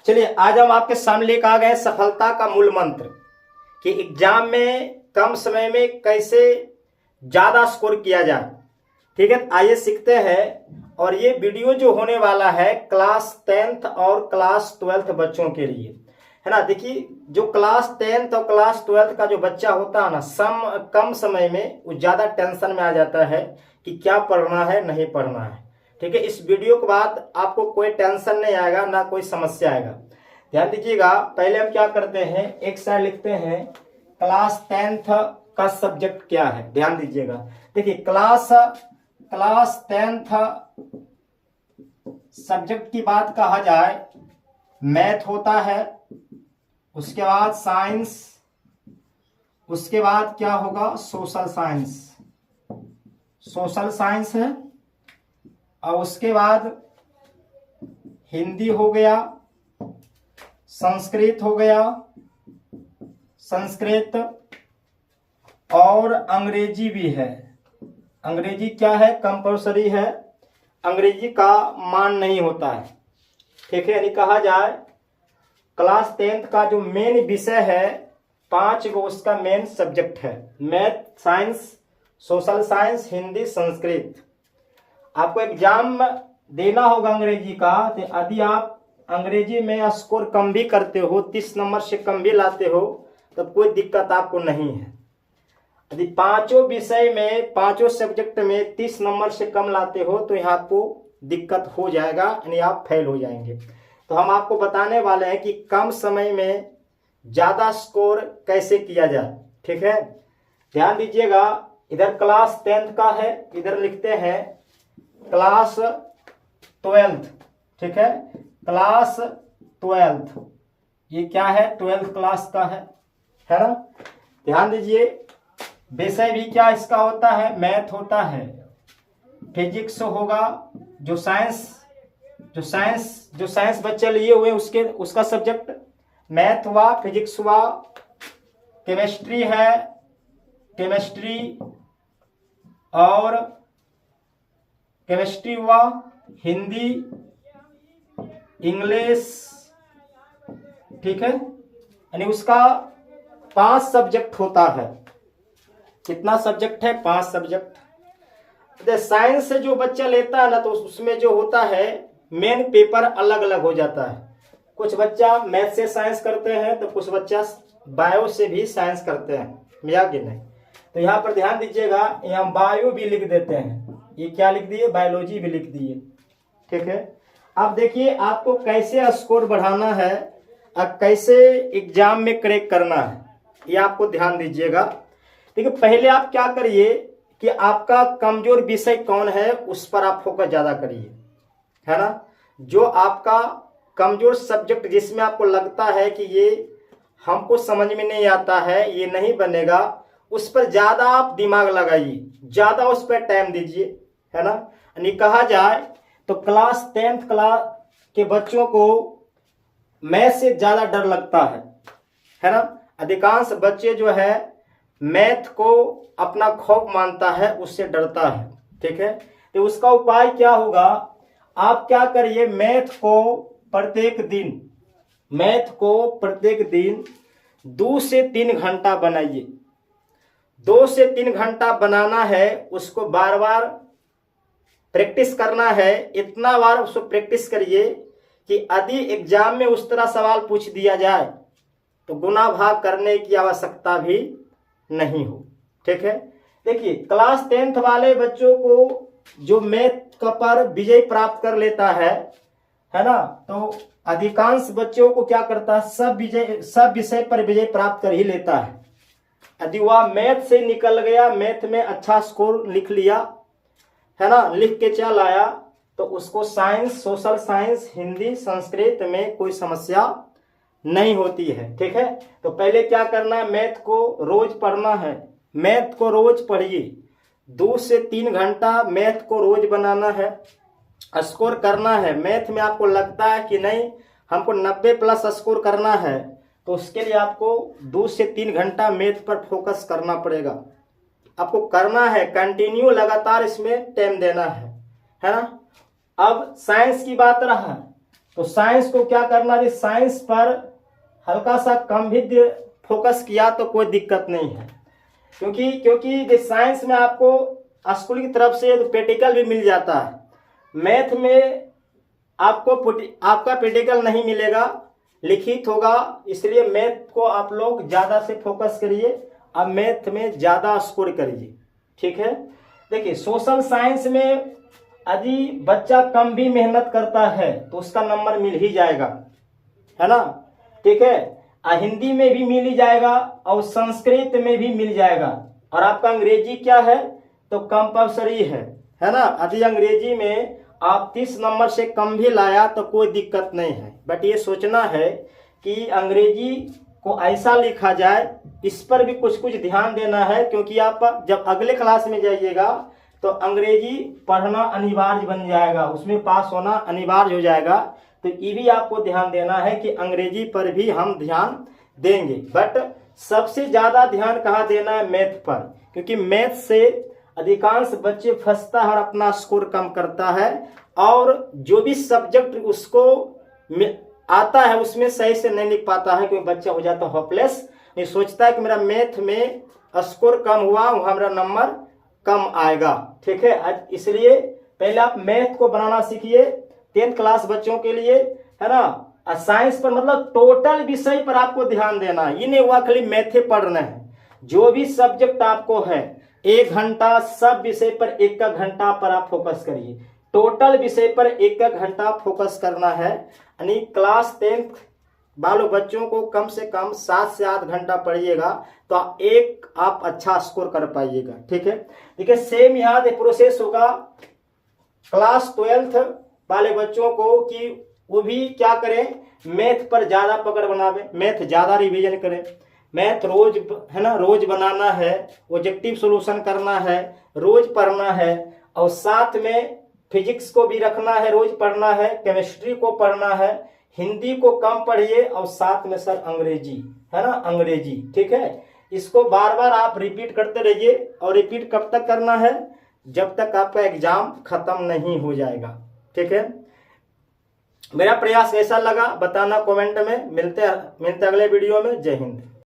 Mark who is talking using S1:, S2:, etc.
S1: चलिए आज हम आपके सामने लेकर आ गए सफलता का मूल मंत्र कि एग्जाम में कम समय में कैसे ज्यादा स्कोर किया जाए। ठीक है, आइए सीखते हैं। और ये वीडियो जो होने वाला है क्लास 10th और क्लास 12th बच्चों के लिए है ना। देखिए जो क्लास 10th और क्लास 12th का जो बच्चा होता है ना, कम समय में वो ज्यादा टेंशन में आ जाता है कि क्या पढ़ना है नहीं पढ़ना है। ठीक है, इस वीडियो के बाद आपको कोई टेंशन नहीं आएगा, ना कोई समस्या आएगा। ध्यान दीजिएगा, पहले हम क्या करते हैं, एक साइड लिखते हैं क्लास 10th का सब्जेक्ट क्या है। ध्यान दीजिएगा, देखिए क्लास 10th सब्जेक्ट की बात कहा जाए, मैथ होता है, उसके बाद साइंस, उसके बाद क्या होगा, सोशल साइंस है, और उसके बाद हिंदी हो गया, संस्कृत हो गया, संस्कृत और अंग्रेजी भी है। अंग्रेजी क्या है, कंपल्सरी है, अंग्रेजी का मान नहीं होता है। ठीक है, यानी कहा जाए क्लास 10th का जो मेन विषय है 5 गो उसका मेन सब्जेक्ट है, math, science, social science, Hindi, Sanskrit. आपको एग्जाम देना होगा अंग्रेजी का, तो यदि आप अंग्रेजी में स्कोर कम भी करते हो, 30 नंबर से कम भी लाते हो, तो कोई दिक्कत आपको नहीं है। यदि पांचों विषय में, पांचों सब्जेक्ट में 30 नंबर से कम लाते हो तो यहाँ आपको दिक्कत हो जाएगा, यानी आप फेल हो जाएंगे। तो हम आपको बताने वाले हैं कि कम समय में ज्यादा स्कोर कैसे किया जाए। ठीक है, ध्यान दीजिएगा, इधर क्लास 10th का है, इधर लिखते हैं क्लास 12th। ठीक है, क्लास 12th, ये क्या है, 12th क्लास का है ना। ध्यान दीजिए, विषय भी क्या इसका होता है, मैथ होता है, फिजिक्स होगा, जो साइंस बच्चे लिए हुए उसका सब्जेक्ट मैथ हुआ, फिजिक्स हुआ, केमिस्ट्री है, केमिस्ट्री हुआ, हिंदी, इंग्लिश। ठीक है, यानी उसका 5 सब्जेक्ट होता है। कितना सब्जेक्ट है, 5 सब्जेक्ट। साइंस से जो बच्चा लेता है ना, तो उसमें जो होता है मेन पेपर अलग अलग हो जाता है। कुछ बच्चा मैथ से साइंस करते हैं, तो कुछ बच्चा बायो से भी साइंस करते हैं, मजाक कि नहीं। तो यहाँ पर ध्यान दीजिएगा, यहाँ बायो भी लिख देते हैं, ये क्या लिख दिए, बायोलॉजी भी लिख दिए। ठीक है, अब देखिए आपको कैसे स्कोर बढ़ाना है और कैसे एग्जाम में क्रैक करना है, ये आपको ध्यान दीजिएगा। देखिए पहले आप क्या करिए कि आपका कमजोर विषय कौन है उस पर आप फोकस ज्यादा करिए, है ना। जो आपका कमजोर सब्जेक्ट जिसमें आपको लगता है कि ये हमको समझ में नहीं आता है, ये नहीं बनेगा, उस पर ज्यादा आप दिमाग लगाइए, ज्यादा उस पर टाइम दीजिए, है ना। यानी कहा जाए तो क्लास 10th क्लास के बच्चों को मैथ से ज्यादा डर लगता है ना। अधिकांश बच्चे जो है मैथ को अपना खौफ मानता है, उससे डरता है। ठीक है, तो उसका उपाय क्या होगा, आप क्या करिए, मैथ को प्रत्येक दिन 2 से 3 घंटा बनाइए। 2 से 3 घंटा बनाना है, उसको बार बार प्रैक्टिस करना है। इतना बार उसको प्रैक्टिस करिए कि यदि एग्जाम में उस तरह सवाल पूछ दिया जाए तो गुना भाग करने की आवश्यकता भी नहीं हो। ठीक है, देखिए क्लास 10th वाले बच्चों को जो मैथ का पर विजय प्राप्त कर लेता है ना, तो अधिकांश बच्चों को क्या करता है, सब विषय पर विजय प्राप्त कर ही लेता है। यदि वह मैथ से निकल गया, मैथ में अच्छा स्कोर लिख लिया, है ना, लिख के चल आया, तो उसको science, social science, Hindi, Sanskrit में कोई समस्या नहीं होती है। ठीक है, तो पहले क्या करना है, मैथ को रोज पढ़ना है, मैथ को रोज पढ़िए, 2 से 3 घंटा मैथ को रोज बनाना है, स्कोर करना है। मैथ में आपको लगता है कि नहीं हमको 90+ स्कोर करना है, तो उसके लिए आपको 2 से 3 घंटा मैथ पर फोकस करना पड़ेगा। आपको करना है, कंटिन्यू लगातार इसमें टाइम देना है ना। अब साइंस की बात रहा, तो साइंस को क्या करना है, साइंस पर हल्का सा कम भी फोकस किया तो कोई दिक्कत नहीं है, क्योंकि साइंस में आपको स्कूल की तरफ से प्रैक्टिकल भी मिल जाता है। मैथ में आपको आपका प्रैक्टिकल नहीं मिलेगा, लिखित होगा, इसलिए मैथ को आप लोग ज़्यादा से फोकस करिए, अब मैथ में ज़्यादा स्कोर करिए। ठीक है, देखिए सोशल साइंस में यदि बच्चा कम भी मेहनत करता है तो उसका नंबर मिल ही जाएगा, है ना। ठीक है, हिंदी में भी मिल ही जाएगा और संस्कृत में भी मिल जाएगा, और आपका अंग्रेजी क्या है तो कंपल्सरी है ना। यदि अंग्रेजी में आप 30 नंबर से कम भी लाया तो कोई दिक्कत नहीं है, बट ये सोचना है कि अंग्रेजी को ऐसा लिखा जाए, इस पर भी कुछ कुछ ध्यान देना है, क्योंकि आप जब अगले क्लास में जाइएगा तो अंग्रेजी पढ़ना अनिवार्य बन जाएगा, उसमें पास होना अनिवार्य हो जाएगा। तो ये भी आपको ध्यान देना है कि अंग्रेजी पर भी हम ध्यान देंगे, बट सबसे ज़्यादा ध्यान कहाँ देना है, मैथ पर, क्योंकि मैथ से अधिकांश बच्चे फंसता है और अपना स्कोर कम करता है, और जो भी सब्जेक्ट उसको आता है उसमें सही से नहीं लिख पाता है, क्योंकि बच्चा हो जाता है होपलेस, नहीं सोचता है कि मेरा मैथ में स्कोर कम हुआ, हमारा नंबर कम आएगा। ठीक है, इसलिए पहले आप मैथ को बनाना सीखिए 10th क्लास बच्चों के लिए, है ना। साइंस पर मतलब टोटल विषय पर आपको ध्यान देना है, ये नहीं हुआ खाली मैथे पढ़ना है, जो भी सब्जेक्ट आपको है 1 घंटा, सब विषय पर 1 घंटा पर आप फोकस करिए, टोटल विषय पर 1 घंटा फोकस करना है। यानी क्लास 10th बालों बच्चों को कम से कम 7 से 8 घंटा पढ़िएगा तो आप अच्छा स्कोर कर पाइएगा। ठीक है, देखिए सेम यहाँ प्रोसेस होगा क्लास 12th वाले बच्चों को, कि वो भी क्या करें, मैथ पर ज़्यादा पकड़ बनावे, मैथ ज़्यादा रिवीजन करें, मैथ रोज, है ना, रोज बनाना है, ऑब्जेक्टिव सॉल्यूशन करना है, रोज पढ़ना है, और साथ में फिजिक्स को भी रखना है, रोज पढ़ना है, केमिस्ट्री को पढ़ना है, हिंदी को कम पढ़िए, और साथ में सर अंग्रेजी, है ना, अंग्रेजी। ठीक है, इसको बार बार आप रिपीट करते रहिए, और रिपीट कब तक करना है, जब तक आपका एग्जाम खत्म नहीं हो जाएगा। ठीक है, मेरा प्रयास कैसा लगा बताना कमेंट में, मिलते अगले वीडियो में। जय हिंद।